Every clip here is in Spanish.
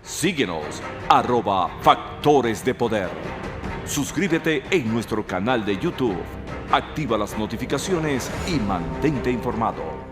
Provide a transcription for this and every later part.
Síguenos, @Factores de Poder. Suscríbete en nuestro canal de YouTube. Activa las notificaciones y mantente informado.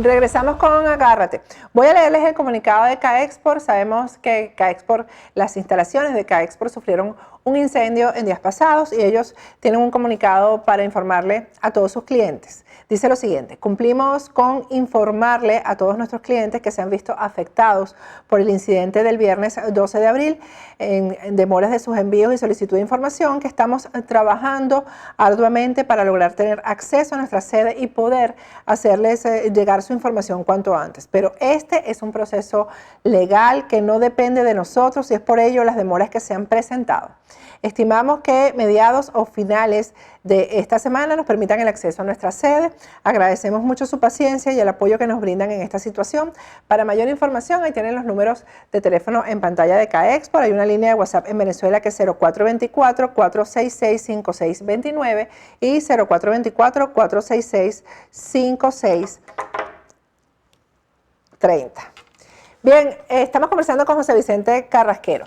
Regresamos con Agárrate. Voy a leerles el comunicado de CAEXPOR. Sabemos que CAEXPOR, las instalaciones de CAEXPOR sufrieron un incendio en días pasados y ellos tienen un comunicado para informarle a todos sus clientes. Dice lo siguiente: cumplimos con informarle a todos nuestros clientes que se han visto afectados por el incidente del viernes 12 de abril en demoras de sus envíos y solicitud de información, que estamos trabajando arduamente para lograr tener acceso a nuestra sede y poder hacerles llegar su información cuanto antes. Pero este es un proceso legal que no depende de nosotros y es por ello las demoras que se han presentado. Estimamos que mediados o finales de esta semana nos permitan el acceso a nuestra sede. Agradecemos mucho su paciencia y el apoyo que nos brindan en esta situación. Para mayor información, ahí tienen los números de teléfono en pantalla de CAEXPOR. Hay una línea de WhatsApp en Venezuela que es 0424-466-5629 y 0424-466-5630. Bien, estamos conversando con José Vicente Carrasquero.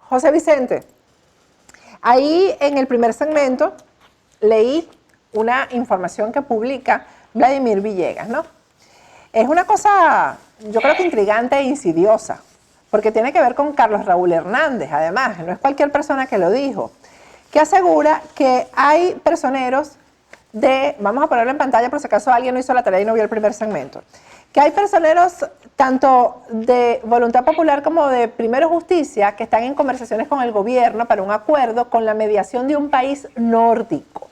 José Vicente, ahí en el primer segmento leí una información que publica Vladimir Villegas, ¿no? Es una cosa, yo creo que intrigante e insidiosa, porque tiene que ver con Carlos Raúl Hernández, además, no es cualquier persona que lo dijo, que asegura que hay personeros vamos a ponerlo en pantalla por si acaso alguien no hizo la tarea y no vio el primer segmento, que hay personeros tanto de Voluntad Popular como de Primero Justicia que están en conversaciones con el gobierno para un acuerdo con la mediación de un país nórdico.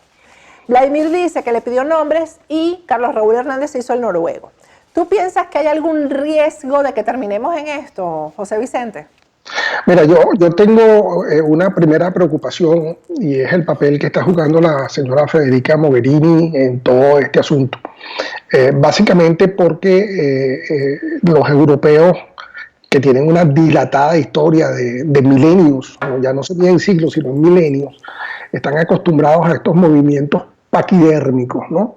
Vladimir dice que le pidió nombres y Carlos Raúl Hernández se hizo el noruego. ¿Tú piensas que hay algún riesgo de que terminemos en esto, José Vicente? Mira, yo tengo una primera preocupación y es el papel que está jugando la señora Federica Mogherini en todo este asunto. Básicamente porque los europeos, que tienen una dilatada historia de milenios, ya no serían siglos, sino milenios, están acostumbrados a estos movimientos paquidérmicos, ¿no?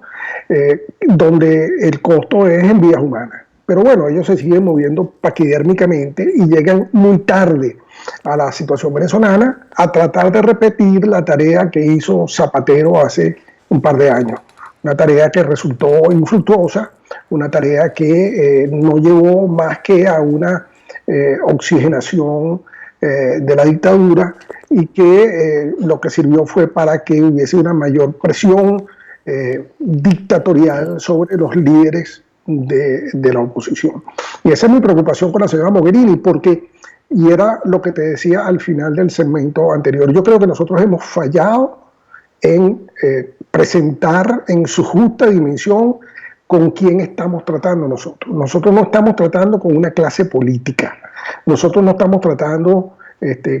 Donde el costo es en vidas humanas. Pero bueno, ellos se siguen moviendo paquidérmicamente y llegan muy tarde a la situación venezolana a tratar de repetir la tarea que hizo Zapatero hace un par de años. Una tarea que resultó infructuosa, una tarea que no llevó más que a una oxigenación de la dictadura y que lo que sirvió fue para que hubiese una mayor presión dictatorial sobre los líderes de la oposición. Y esa es mi preocupación con la señora Mogherini, porque, y era lo que te decía al final del segmento anterior, yo creo que nosotros hemos fallado en presentar en su justa dimensión con quién estamos tratando nosotros. Nosotros no estamos tratando con una clase política, nosotros no estamos tratando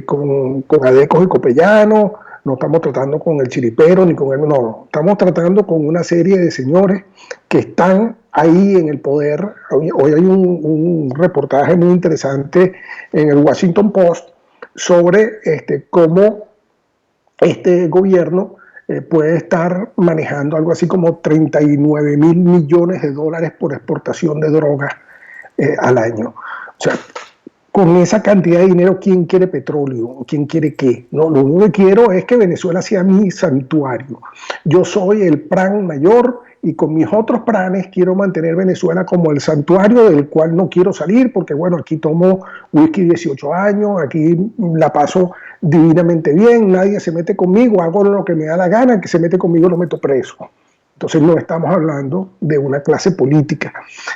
con adecos y copellanos, no estamos tratando con el chiripero ni con el... No, estamos tratando con una serie de señores que están ahí en el poder. Hoy hay un reportaje muy interesante en el Washington Post sobre cómo este gobierno puede estar manejando algo así como 39.000 millones de dólares por exportación de drogas al año. O sea, con esa cantidad de dinero, ¿quién quiere petróleo? ¿Quién quiere qué? No, lo único que quiero es que Venezuela sea mi santuario. Yo soy el PRAN mayor y con mis otros pranes quiero mantener Venezuela como el santuario del cual no quiero salir, porque bueno, aquí tomo whisky 18 años, aquí la paso divinamente bien, nadie se mete conmigo, hago lo que me da la gana, el que se mete conmigo lo meto preso. Entonces no estamos hablando de una clase política,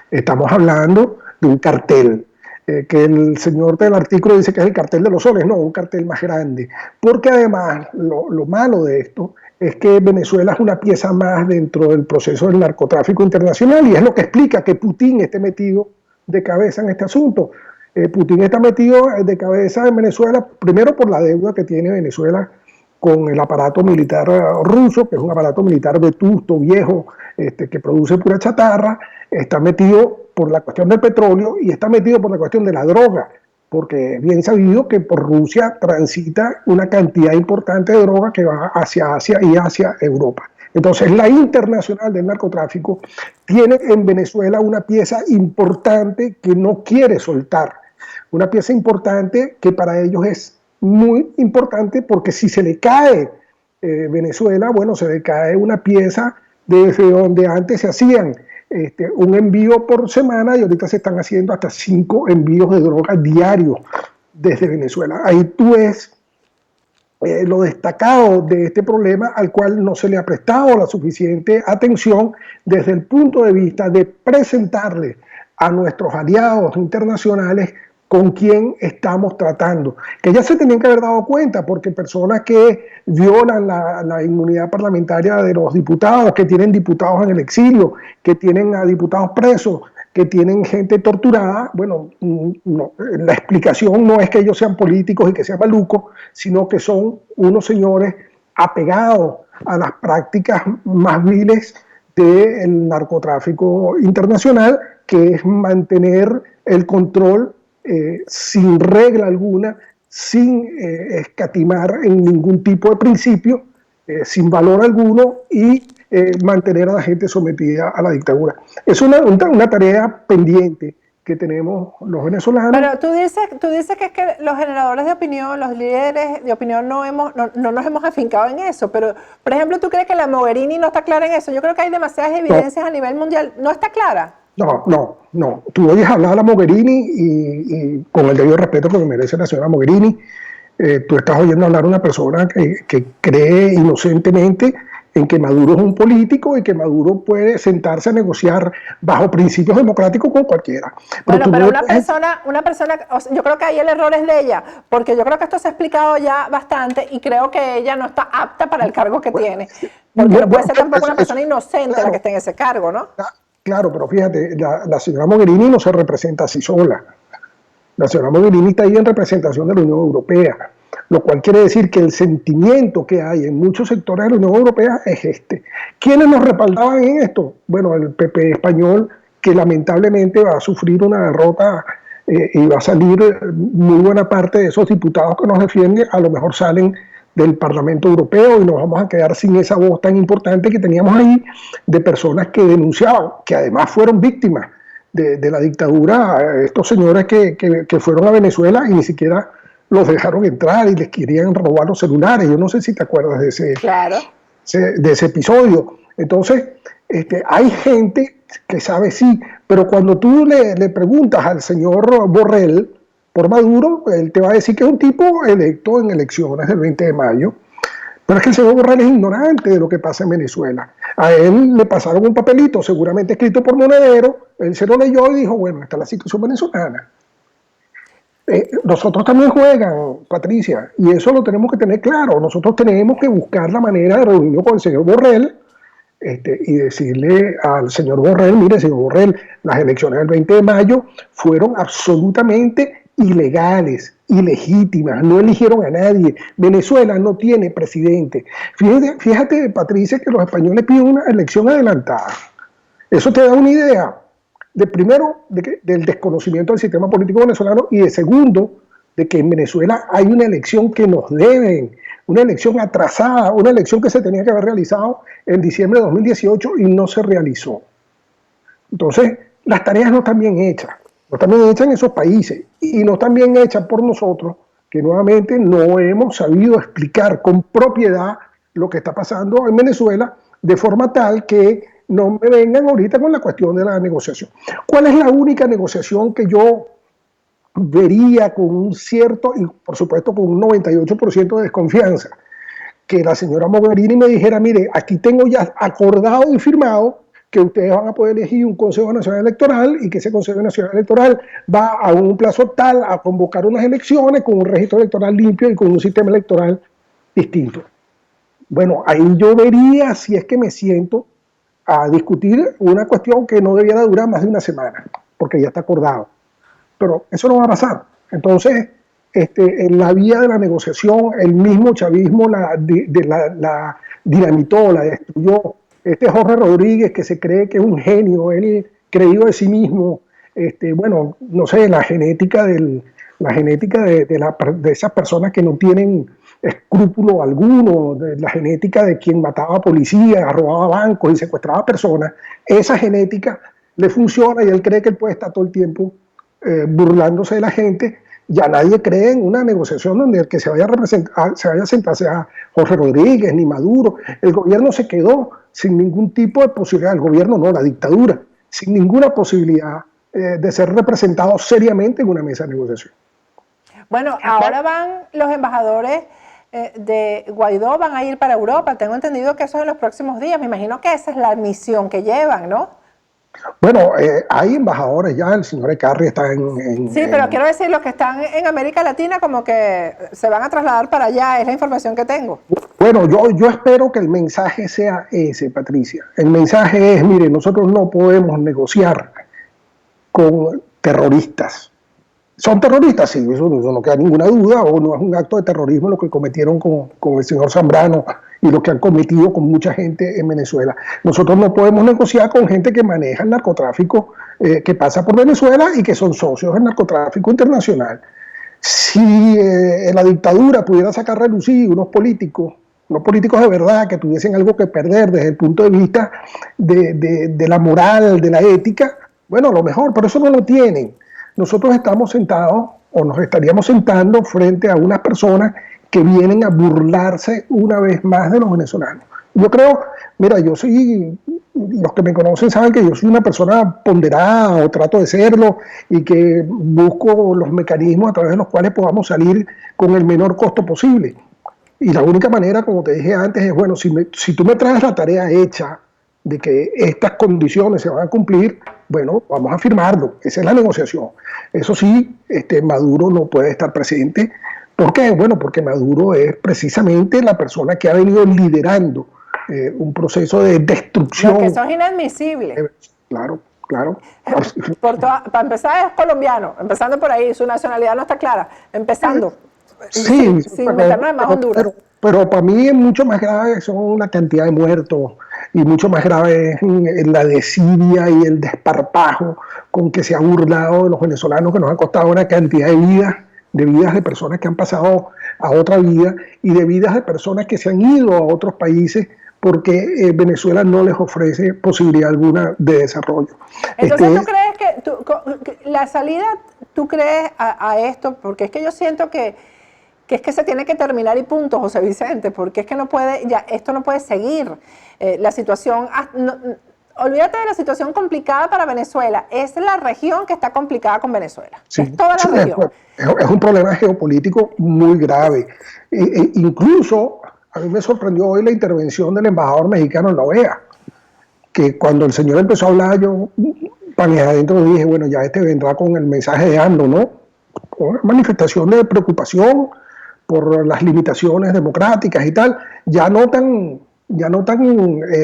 estamos hablando de un cartel. Que el señor del artículo dice que es el cartel de los soles, no, un cartel más grande, porque además lo malo de esto es que Venezuela es una pieza más dentro del proceso del narcotráfico internacional y es lo que explica que Putin esté metido de cabeza en este asunto. Putin está metido de cabeza en Venezuela, primero por la deuda que tiene Venezuela con el aparato militar ruso, que es un aparato militar vetusto, viejo, que produce pura chatarra, está metido por la cuestión del petróleo y está metido por la cuestión de la droga. porque es bien sabido que por Rusia transita una cantidad importante de droga que va hacia Asia y hacia Europa. Entonces, la internacional del narcotráfico tiene en Venezuela una pieza importante que no quiere soltar, una pieza importante que para ellos es muy importante, porque si se le cae Venezuela, bueno, se le cae una pieza desde donde antes se hacían un envío por semana, y ahorita se están haciendo hasta 5 envíos de droga diarios desde Venezuela. Ahí tú ves lo destacado de este problema, al cual no se le ha prestado la suficiente atención desde el punto de vista de presentarle a nuestros aliados internacionales con quién estamos tratando, que ya se tenían que haber dado cuenta, porque personas que violan la inmunidad parlamentaria de los diputados, que tienen diputados en el exilio, que tienen a diputados presos, que tienen gente torturada, bueno, no, la explicación no es que ellos sean políticos y que sean malucos, sino que son unos señores apegados a las prácticas más viles del narcotráfico internacional, que es mantener el control sin regla alguna, sin escatimar en ningún tipo de principio, sin valor alguno, y mantener a la gente sometida a la dictadura. Es una tarea pendiente que tenemos los venezolanos. Pero tú dices que es que los generadores de opinión, los líderes de opinión no nos hemos afincado en eso, pero por ejemplo, ¿tú crees que la Mogherini no está clara en eso? Yo creo que hay demasiadas evidencias a nivel mundial. ¿No está clara? No. Tú oyes hablar a la Mogherini y con el debido respeto que me merece la señora Mogherini, tú estás oyendo hablar a una persona que cree inocentemente en que Maduro es un político y que Maduro puede sentarse a negociar bajo principios democráticos con cualquiera. Pero una persona, o sea, yo creo que ahí el error es de ella, porque yo creo que esto se ha explicado ya bastante y creo que ella no está apta para el cargo que tiene, porque no puede ser tampoco una persona inocente la que esté en ese cargo, ¿no? Claro, pero fíjate, la señora Mogherini no se representa así sola. La señora Mogherini está ahí en representación de la Unión Europea, lo cual quiere decir que el sentimiento que hay en muchos sectores de la Unión Europea es este. ¿Quiénes nos respaldaban en esto? Bueno, el PP español, que lamentablemente va a sufrir una derrota y va a salir muy buena parte de esos diputados que nos defienden, a lo mejor salen del Parlamento Europeo y nos vamos a quedar sin esa voz tan importante que teníamos ahí de personas que denunciaban, que además fueron víctimas de la dictadura, estos señores que fueron a Venezuela y ni siquiera los dejaron entrar y les querían robar los celulares. Yo no sé si te acuerdas de ese episodio. Entonces, hay gente que sabe sí, pero cuando tú le preguntas al señor Borrell por Maduro, él te va a decir que es un tipo electo en elecciones del 20 de mayo, pero es que el señor Borrell es ignorante de lo que pasa en Venezuela. A él le pasaron un papelito, seguramente escrito por Monedero, él se lo leyó y dijo, bueno, esta es la situación venezolana. Nosotros también juegan, Patricia, y eso lo tenemos que tener claro. Nosotros tenemos que buscar la manera de reunirnos con el señor Borrell y decirle al señor Borrell, mire, señor Borrell, las elecciones del 20 de mayo fueron absolutamente ilegales, ilegítimas, no eligieron a nadie. Venezuela no tiene presidente. Fíjate, Patricia, que los españoles piden una elección adelantada. Eso te da una idea. Primero, del desconocimiento del sistema político venezolano, y de segundo, de que en Venezuela hay una elección que nos deben, una elección atrasada, una elección que se tenía que haber realizado en diciembre de 2018 y no se realizó. Entonces, las tareas no están bien hechas, no están bien hechas en esos países y no están bien hechas por nosotros, que nuevamente no hemos sabido explicar con propiedad lo que está pasando en Venezuela, de forma tal que no me vengan ahorita con la cuestión de la negociación. ¿Cuál es la única negociación que yo vería con un cierto, y por supuesto con un 98% de desconfianza? Que la señora Mogherini me dijera, mire, aquí tengo ya acordado y firmado que ustedes van a poder elegir un Consejo Nacional Electoral y que ese Consejo Nacional Electoral va a un plazo tal a convocar unas elecciones con un registro electoral limpio y con un sistema electoral distinto. Bueno, ahí yo vería si es que me siento a discutir una cuestión que no debiera durar más de una semana, porque ya está acordado. Pero eso no va a pasar. Entonces, en la vía de la negociación, el mismo chavismo la dinamitó, la destruyó. Jorge Rodríguez, que se cree que es un genio, él creído de sí mismo, bueno, no sé, la genética del la genética de esas personas que no tienen escrúpulo alguno, de la genética de quien mataba a policías, robaba bancos y secuestraba personas, esa genética le funciona y él cree que él puede estar todo el tiempo burlándose de la gente. Ya nadie cree en una negociación donde el que se vaya a sentar sea Jorge Rodríguez ni Maduro. El gobierno se quedó sin ningún tipo de posibilidad, el gobierno no, la dictadura, sin ninguna posibilidad de ser representado seriamente en una mesa de negociación. Bueno, ahora van los embajadores de Guaidó, van a ir para Europa. Tengo entendido que eso es en los próximos días. Me imagino que esa es la misión que llevan, ¿no? Bueno, hay embajadores ya, el señor Ecarri está en... Sí, pero quiero decir, los que están en América Latina como que se van a trasladar para allá, es la información que tengo. Bueno, yo espero que el mensaje sea ese, Patricia. El mensaje es, mire, nosotros no podemos negociar con terroristas. ¿Son terroristas? Sí, eso no queda ninguna duda, o no es un acto de terrorismo lo que cometieron con el señor Zambrano y lo que han cometido con mucha gente en Venezuela. Nosotros no podemos negociar con gente que maneja el narcotráfico, que pasa por Venezuela y que son socios del narcotráfico internacional. Si la dictadura pudiera sacar a relucir unos políticos de verdad que tuviesen algo que perder desde el punto de vista de la moral, de la ética, bueno, a lo mejor, pero eso no lo tienen. Nosotros estamos sentados o nos estaríamos sentando frente a unas personas que vienen a burlarse una vez más de los venezolanos. Yo creo, mira, los que me conocen saben que yo soy una persona ponderada o trato de serlo y que busco los mecanismos a través de los cuales podamos salir con el menor costo posible. Y la única manera, como te dije antes, es, bueno, si tú me traes la tarea hecha de que estas condiciones se van a cumplir, bueno, vamos a firmarlo. Esa es la negociación. Eso sí, Maduro no puede estar presente. ¿Por qué? Bueno, porque Maduro es precisamente la persona que ha venido liderando un proceso de destrucción. Lo que eso es inadmisible. Claro. Para empezar es colombiano, empezando por ahí, su nacionalidad no está clara, empezando. Sí, sin meternos en más Honduras. Pero para mí es mucho más grave, son la cantidad de muertos, y mucho más grave es la desidia y el desparpajo con que se ha burlado de los venezolanos, que nos ha costado una cantidad de vidas de personas que han pasado a otra vida y de vidas de personas que se han ido a otros países porque Venezuela no les ofrece posibilidad alguna de desarrollo. Entonces, ¿tú crees que la salida, tú crees a esto? Porque es que yo siento que es que se tiene que terminar y punto, José Vicente, porque es que no puede, ya esto no puede seguir. La situación, olvídate de la situación complicada para Venezuela, es la región que está complicada con Venezuela, sí, es toda la región. Es un problema geopolítico muy grave. Incluso a mí me sorprendió hoy la intervención del embajador mexicano en la OEA, que cuando el señor empezó a hablar, yo para mí adentro dije, bueno, ya vendrá con el mensaje de AMLO, ¿no? Una manifestación de preocupación por las limitaciones democráticas y tal, ya no tan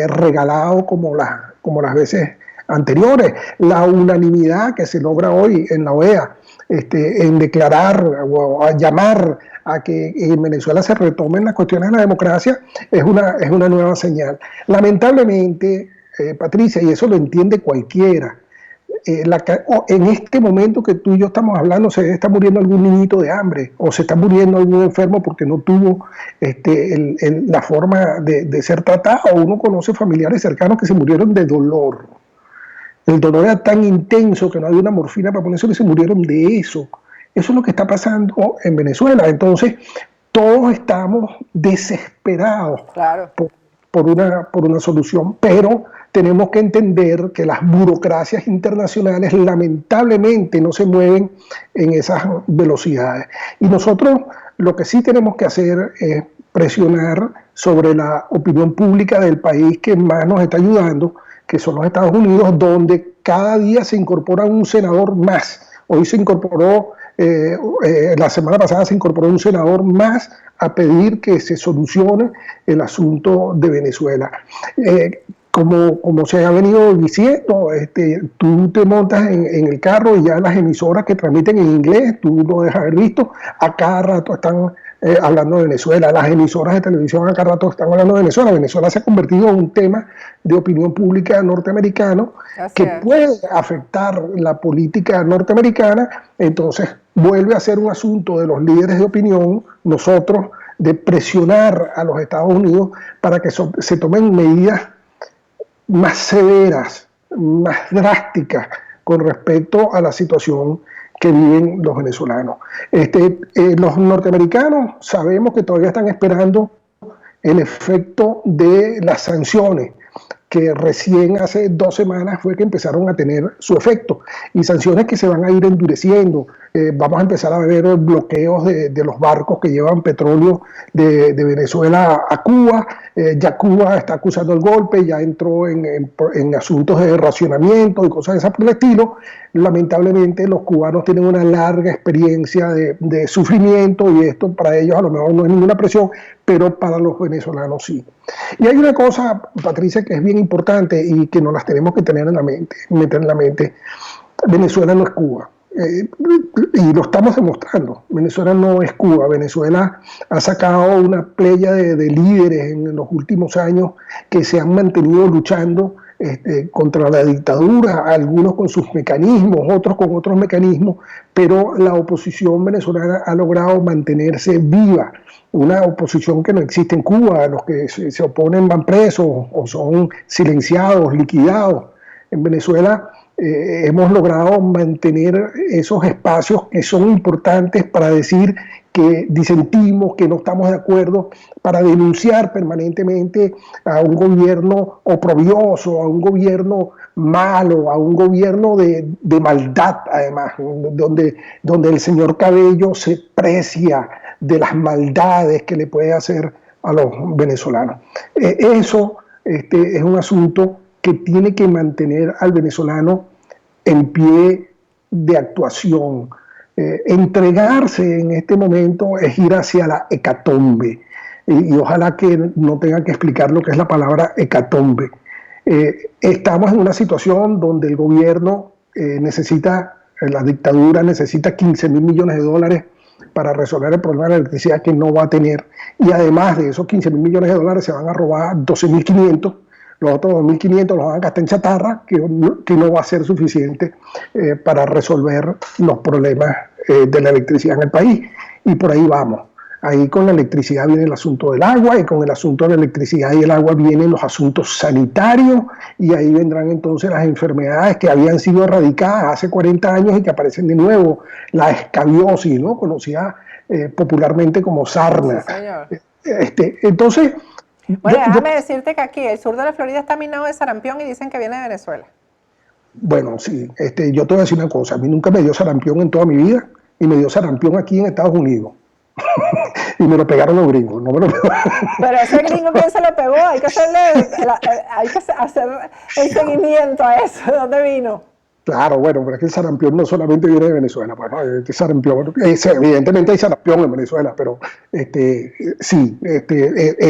regalado como las veces anteriores. La unanimidad que se logra hoy en la OEA en declarar o a llamar a que en Venezuela se retomen las cuestiones de la democracia es una nueva señal. Lamentablemente, Patricia, y eso lo entiende cualquiera, en este momento que tú y yo estamos hablando se está muriendo algún niñito de hambre o se está muriendo algún enfermo porque no tuvo la forma de ser tratado, o uno conoce familiares cercanos que se murieron de dolor. El dolor era tan intenso que no había una morfina para ponerse y se murieron de eso. Eso es lo que está pasando en Venezuela. Entonces, todos estamos desesperados, claro, por una solución, pero tenemos que entender que las burocracias internacionales lamentablemente no se mueven en esas velocidades. Y nosotros lo que sí tenemos que hacer es presionar sobre la opinión pública del país que más nos está ayudando, que son los Estados Unidos, donde cada día se incorpora un senador más. Hoy se incorporó, la semana pasada se incorporó un senador más a pedir que se solucione el asunto de Venezuela. Como se ha venido diciendo, tú te montas en el carro y ya las emisoras que transmiten en inglés, tú lo dejas haber visto, a cada rato están hablando de Venezuela. Las emisoras de televisión acá rato están hablando de Venezuela. Venezuela se ha convertido en un tema de opinión pública norteamericano que puede afectar la política norteamericana. Entonces vuelve a ser un asunto de los líderes de opinión, nosotros, de presionar a los Estados Unidos para que se tomen medidas más severas, más drásticas con respecto a la situación que viven los venezolanos. Los norteamericanos sabemos que todavía están esperando el efecto de las sanciones, que recién hace 2 semanas fue que empezaron a tener su efecto, y sanciones que se van a ir endureciendo. Vamos a empezar a ver bloqueos de los barcos que llevan petróleo de Venezuela a Cuba. Ya Cuba está acusando el golpe, ya entró en asuntos de racionamiento y cosas de ese por el estilo. Lamentablemente los cubanos tienen una larga experiencia de sufrimiento, y esto para ellos a lo mejor no es ninguna presión, pero para los venezolanos sí. Y hay una cosa, Patricia, que es bien importante y que nos las tenemos que tener en la mente, meter en la mente. Venezuela no es Cuba. Y lo estamos demostrando. Venezuela no es Cuba. Venezuela ha sacado una playa de líderes en los últimos años que se han mantenido luchando contra la dictadura, algunos con sus mecanismos, otros con otros mecanismos, pero la oposición venezolana ha logrado mantenerse viva. Una oposición que no existe en Cuba. Los que se oponen van presos o son silenciados, liquidados. En Venezuela hemos logrado mantener esos espacios que son importantes para decir que disentimos, que no estamos de acuerdo, para denunciar permanentemente a un gobierno oprobioso, a un gobierno malo, a un gobierno de maldad, además, donde el señor Cabello se precia de las maldades que le puede hacer a los venezolanos. Eso es un asunto que tiene que mantener al venezolano en pie de actuación. Entregarse en este momento es ir hacia la hecatombe, y ojalá que no tenga que explicar lo que es la palabra hecatombe. Estamos en una situación donde el gobierno la dictadura necesita 15.000 millones de dólares para resolver el problema de la electricidad que no va a tener, y además de esos 15.000 millones de dólares se van a robar 12.500. Los otros 2.500 los van a gastar en chatarra, que no va a ser suficiente para resolver los problemas de la electricidad en el país. Y por ahí vamos. Ahí con la electricidad viene el asunto del agua, y con el asunto de la electricidad y el agua vienen los asuntos sanitarios, y ahí vendrán entonces las enfermedades que habían sido erradicadas hace 40 años y que aparecen de nuevo. La escabiosis, ¿no? Conocida popularmente como sarna. Sí, entonces... Bueno, déjame decirte que aquí el sur de la Florida está minado de sarampión y dicen que viene de Venezuela. Bueno, sí, yo te voy a decir una cosa. A mí nunca me dio sarampión en toda mi vida, y me dio sarampión aquí en Estados Unidos. Y me lo pegaron los gringos, no me lo pegaron. Pero ese gringo, ¿quién se lo pegó? Hay que hacer el seguimiento a eso. ¿De dónde vino? Claro, bueno, pero es que el sarampión no solamente viene de Venezuela, pues, ¿no? Sarampión, evidentemente hay sarampión en Venezuela, pero sí,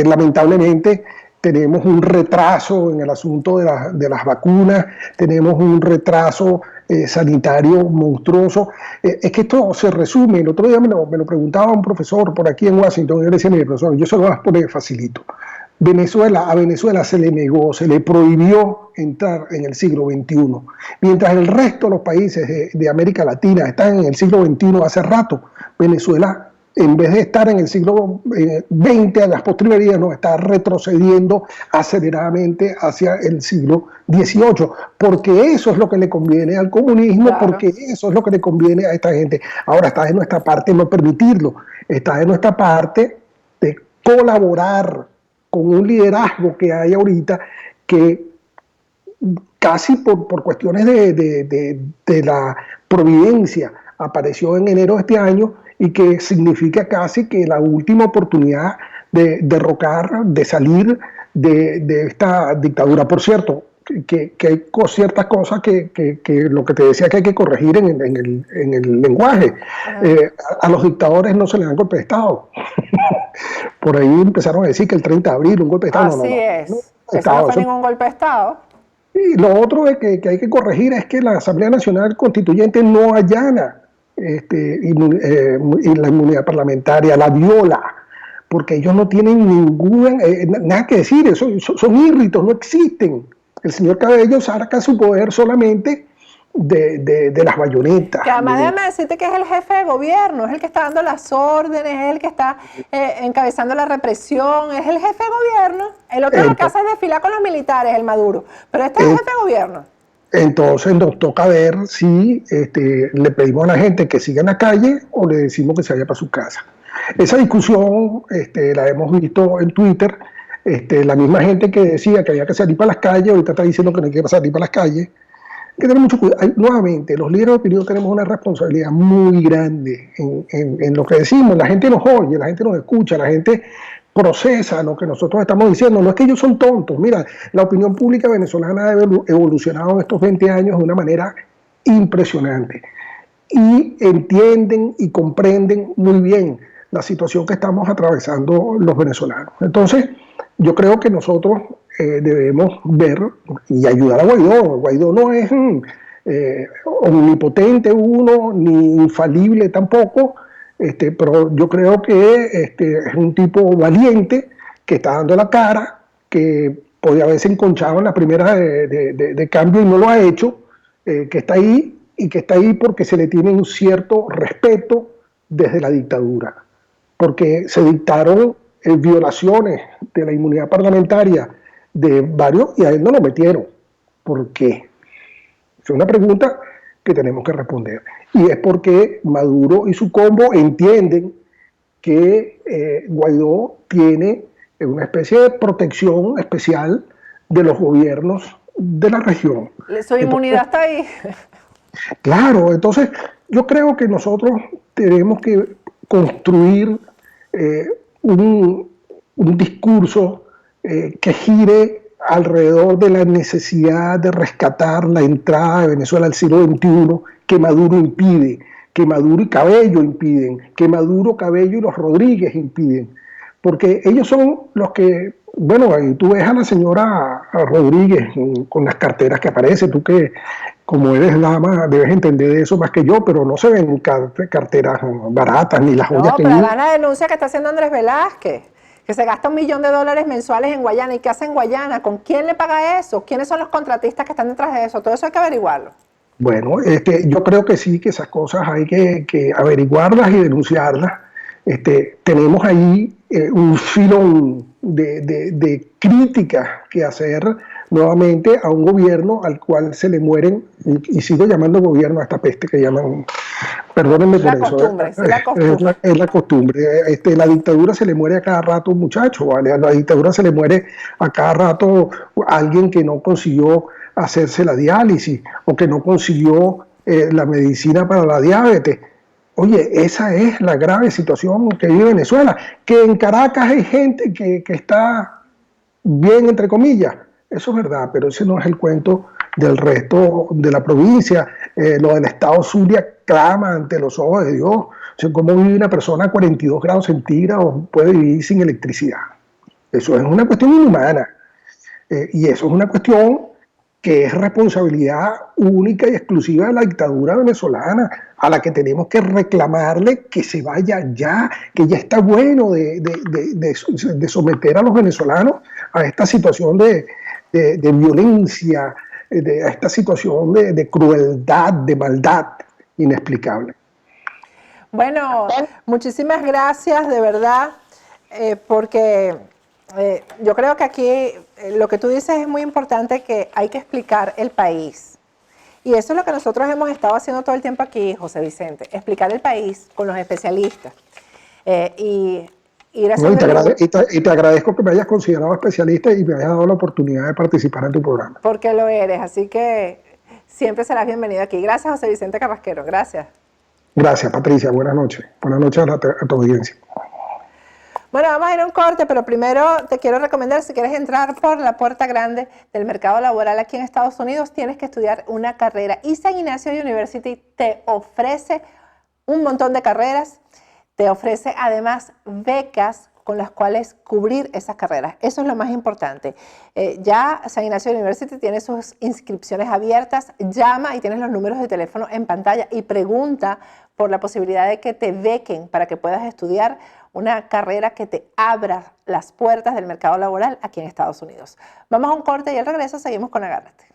lamentablemente tenemos un retraso en el asunto de las vacunas, tenemos un retraso sanitario monstruoso. Es que esto se resume. El otro día me lo preguntaba un profesor por aquí en Washington, y yo le decía: mire, profesor, yo se lo voy a poner facilito. A Venezuela se le negó, se le prohibió entrar en el siglo XXI, mientras el resto de los países de América Latina están en el siglo XXI hace rato. Venezuela, en vez de estar en el siglo XX, a las postrimerías, no, está retrocediendo aceleradamente hacia el siglo XVIII, porque eso es lo que le conviene al comunismo, claro. Porque eso es lo que le conviene a esta gente. Ahora está de nuestra parte no permitirlo, está de nuestra parte de colaborar con un liderazgo que hay ahorita que casi por cuestiones de la providencia apareció en enero de este año, y que significa casi que la última oportunidad de derrocar, de salir de esta dictadura. Por cierto, que hay ciertas cosas que lo que te decía que hay que corregir en el lenguaje. A los dictadores no se les dan golpe de Estado. Por ahí empezaron a decir que el 30 de abril un golpe de Estado. Así es. Eso no fue ningún golpe de Estado. Y lo otro que hay que corregir es que la Asamblea Nacional Constituyente no allana la inmunidad parlamentaria, la viola, porque ellos no tienen nada que decir, son írritos, no existen. El señor Cabello saca su poder solamente de las bayonetas. Que además déjame decirte que es el jefe de gobierno, es el que está dando las órdenes, es el que está encabezando la represión, es el jefe de gobierno. El otro lo que hace es desfilar con los militares, el Maduro, pero este es el jefe de gobierno. Entonces nos toca ver si le pedimos a la gente que siga en la calle o le decimos que se vaya para su casa. Esa discusión la hemos visto en Twitter. La misma gente que decía que había que salir para las calles, ahorita está diciendo que no hay que salir para las calles. Hay que tener mucho cuidado. Nuevamente, los líderes de opinión tenemos una responsabilidad muy grande en lo que decimos. La gente nos oye, la gente nos escucha, la gente procesa lo que nosotros estamos diciendo. No es que ellos son tontos. Mira, la opinión pública venezolana ha evolucionado en estos 20 años de una manera impresionante. Y entienden y comprenden muy bien la situación que estamos atravesando los venezolanos. Entonces, yo creo que nosotros debemos ver y ayudar a Guaidó. Guaidó no es omnipotente uno, ni infalible tampoco, pero yo creo que es un tipo valiente que está dando la cara, que podía haberse enconchado en la primera de cambio y no lo ha hecho, que está ahí y que está ahí porque se le tiene un cierto respeto desde la dictadura, porque se dictaron violaciones de la inmunidad parlamentaria de varios y a él no lo metieron. ¿Por qué? Es una pregunta que tenemos que responder. Y es porque Maduro y su combo entienden que Guaidó tiene una especie de protección especial de los gobiernos de la región. Su inmunidad está ahí. Claro, entonces yo creo que nosotros tenemos que construir un discurso que gire alrededor de la necesidad de rescatar la entrada de Venezuela al siglo XXI que Maduro impide, que Maduro y Cabello impiden, que Maduro, Cabello y los Rodríguez impiden, porque ellos son los que, bueno, ahí tú ves a la señora Rodríguez con las carteras que aparece, tú que como eres dama debes entender de eso más que yo, pero no se ven carteras baratas ni las joyas no, que pero además la denuncia que está haciendo Andrés Velázquez, que se gasta $1 millón mensuales en Guayana. ¿Y qué hace en Guayana? ¿Con quién le paga eso? ¿Quiénes son los contratistas que están detrás de eso? Todo eso hay que averiguarlo. Bueno, yo creo que sí, que esas cosas hay que averiguarlas y denunciarlas. Tenemos ahí un filón de crítica que hacer nuevamente a un gobierno al cual se le mueren, y sigo llamando gobierno a esta peste que llaman, perdónenme por eso. Es la costumbre. La dictadura se le muere a cada rato un muchacho, ¿vale? A la dictadura se le muere a cada rato alguien que no consiguió hacerse la diálisis o que no consiguió la medicina para la diabetes. Oye, esa es la grave situación que vive Venezuela, que en Caracas hay gente que está bien, entre comillas. Eso es verdad, pero ese no es el cuento del resto de la provincia. Lo del estado Zulia clama ante los ojos de Dios. O sea, ¿cómo vive una persona a 42 grados centígrados? Puede vivir sin electricidad. Eso es una cuestión inhumana. Y eso es una cuestión que es responsabilidad única y exclusiva de la dictadura venezolana, a la que tenemos que reclamarle que se vaya ya, que ya está bueno de someter a los venezolanos a esta situación de violencia, a esta situación de crueldad, de maldad inexplicable. Bueno, muchísimas gracias, de verdad, porque yo creo que aquí lo que tú dices es muy importante, que hay que explicar el país. Y eso es lo que nosotros hemos estado haciendo todo el tiempo aquí, José Vicente, explicar el país con los especialistas. Y te agradezco que me hayas considerado especialista y me hayas dado la oportunidad de participar en tu programa. Porque lo eres, así que siempre serás bienvenido aquí. Gracias, José Vicente Carrasquero, gracias. Gracias, Patricia, buenas noches. Buenas noches a tu audiencia. Bueno, vamos a ir a un corte, pero primero te quiero recomendar, si quieres entrar por la puerta grande del mercado laboral aquí en Estados Unidos, tienes que estudiar una carrera. Y San Ignacio University te ofrece un montón de carreras, te ofrece además becas con las cuales cubrir esas carreras. Eso es lo más importante. Ya San Ignacio University tiene sus inscripciones abiertas. Llama y tienes los números de teléfono en pantalla y pregunta por la posibilidad de que te bequen para que puedas estudiar una carrera que te abra las puertas del mercado laboral aquí en Estados Unidos. Vamos a un corte y al regreso seguimos con Agárrate.